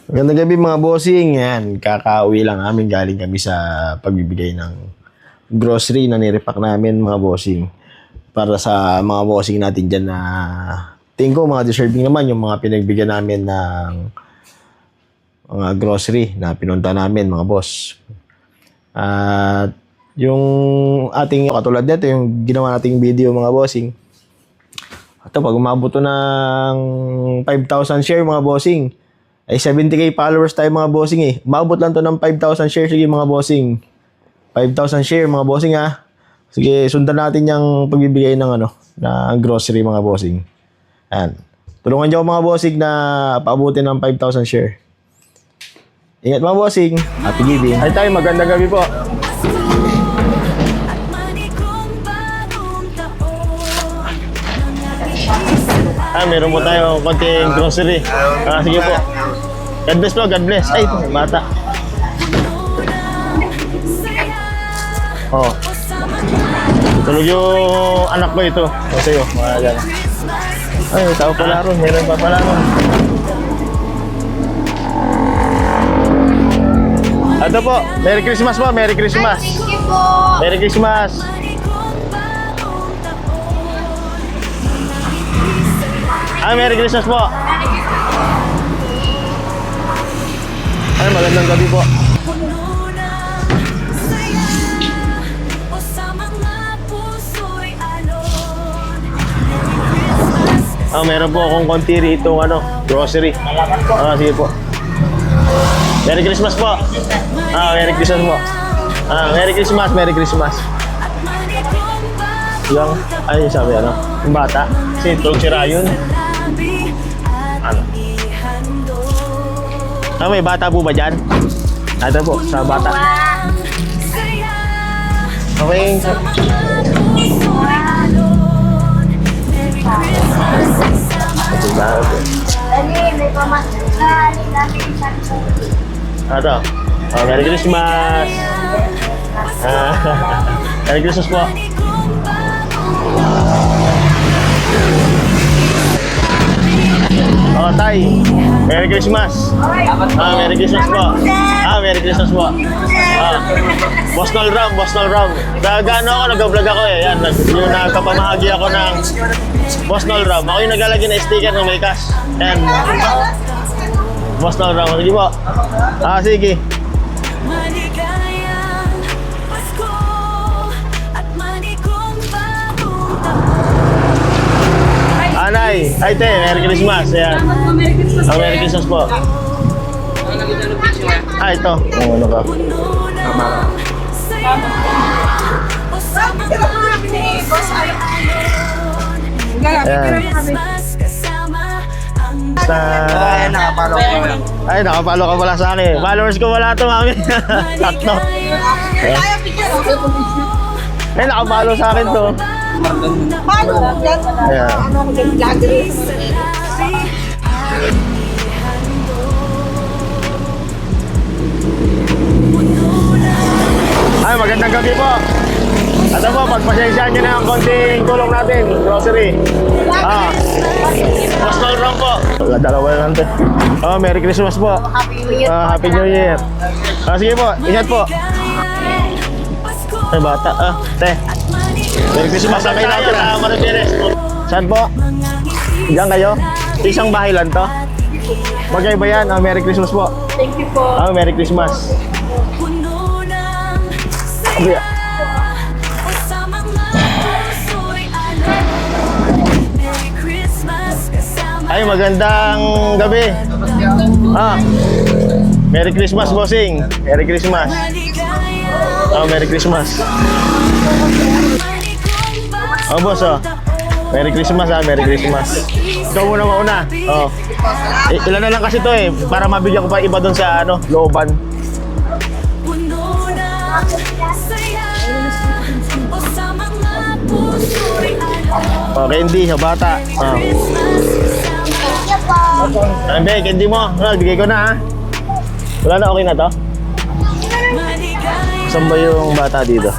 Magandang gabi mga bossing. Yan, kakauwi lang namin. Galing kami sa pagbibigay ng grocery na nirepack namin mga bossing. Para sa mga bossing natin dyan na tingin ko mga deserving naman yung mga pinagbigyan namin ng mga grocery na pinunta namin mga boss. At yung ating katulad nito, yung ginawa nating video mga bossing. Ito, pag umabot to ng 5,000 share mga bossing, ay 70k followers tayo mga bossing eh. Umabot lang to ng 5,000 share. Sige mga bossing. 5,000 share mga bossing ha. Sige, sundan natin yung pagbibigay ng ng grocery mga bossing. Ayan. Tulungan niyo mga bossing na paabutin ng 5,000 share. Ingat mga bossing. Happy giving. Ay tayo, magandang gabi po. Meron po tayo konting grocery. Sige po. God bless po, God bless. Ay, bata. Oh. Tulog yung anak ko ito. O sa'yo, mga dyan. Ay, tao pala ron. Meron pa pala ron. Ito po, Merry Christmas po, Merry Christmas. Thank you po. Merry Christmas. Merry Christmas po. Magandang gabi po. Meron po akong konti rito grocery. Sige po. Merry Christmas po. Merry Christmas po. Merry Christmas, Merry Christmas. Yung, sabi yung bata. Kasi tulog si Ryan. May bata po ba dyan? Ito po, sa bata. Okay. May pamasalan namin sa Ito. Merry Christmas. Merry Christmas po. Tay. Merry Christmas. Merry Christmas po. Merry Christmas po. Boss Nol Ram, Boss Nol Ram. Nag-vlog ako eh. Yan, yung nagkapamahagi ako ng Boss Nol Ram. Ako yung naglalagay na sticker ng may cash. Yan. Boss Nol Ram. Sige po. Sige. Nay, ay te, Merry Christmas. Ayan. Merry Christmas po. Ito. Ano ka? Ayan. Nakapalo ka pala sa akin. Followers ko wala ito, mami. Tatlo. Nakapalo sa akin to. Paano? Yeah. Ano ko vlogger? Magandang gabi po. Ito po, pagpasensyaan nyo na ang konting tulong natin. Grocery. Mas Ram po. Dalawa lang ito. Merry Christmas po. Happy New Year. Happy New Year. Sige po, ingat po. Ay, bata. Te. Merry Christmas sa kayo natin. Saan po? Diyan kayo? Isang bahay lang to? Magkaiba yan. Merry Christmas po. Thank you po. Merry Christmas. Ay, magandang gabi. Merry Christmas, bossing. Merry Christmas. Merry Christmas. Boss, Merry Christmas, Merry Christmas. Ikaw muna mauna. Ilan na lang kasi to eh, para mabigyan ko pa iba doon sa looban. Candy sa bata. Candy mo. Bigay ko na ha. Wala na, okay na to? Saan ba yung bata dito?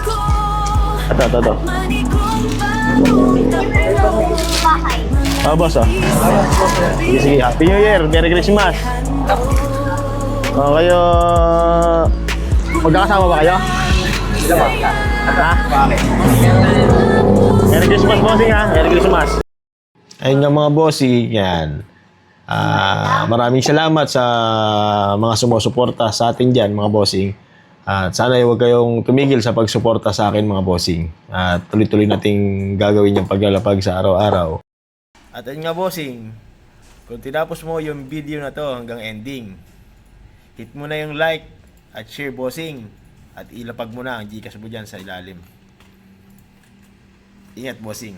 Ito. Boss, Sige, Happy New Year, Merry Christmas. O kayo... Magkakasama ba kayo? Ha? Merry Christmas, bossing ha? Merry Christmas. Ayun nga mga bossing, yan. Maraming salamat sa mga sumusuporta sa atin dyan, mga bossing. At sana huwag kayong tumigil sa pagsuporta sa akin, mga bossing. At tuloy-tuloy nating gagawin yung paglalapag sa araw-araw. At ayun nga, bossing. Kung tinapos mo yung video na to hanggang ending, hit mo na yung like at share, bossing. At ilapag mo na ang Gcash mo dyan sa ilalim. Ingat, bossing.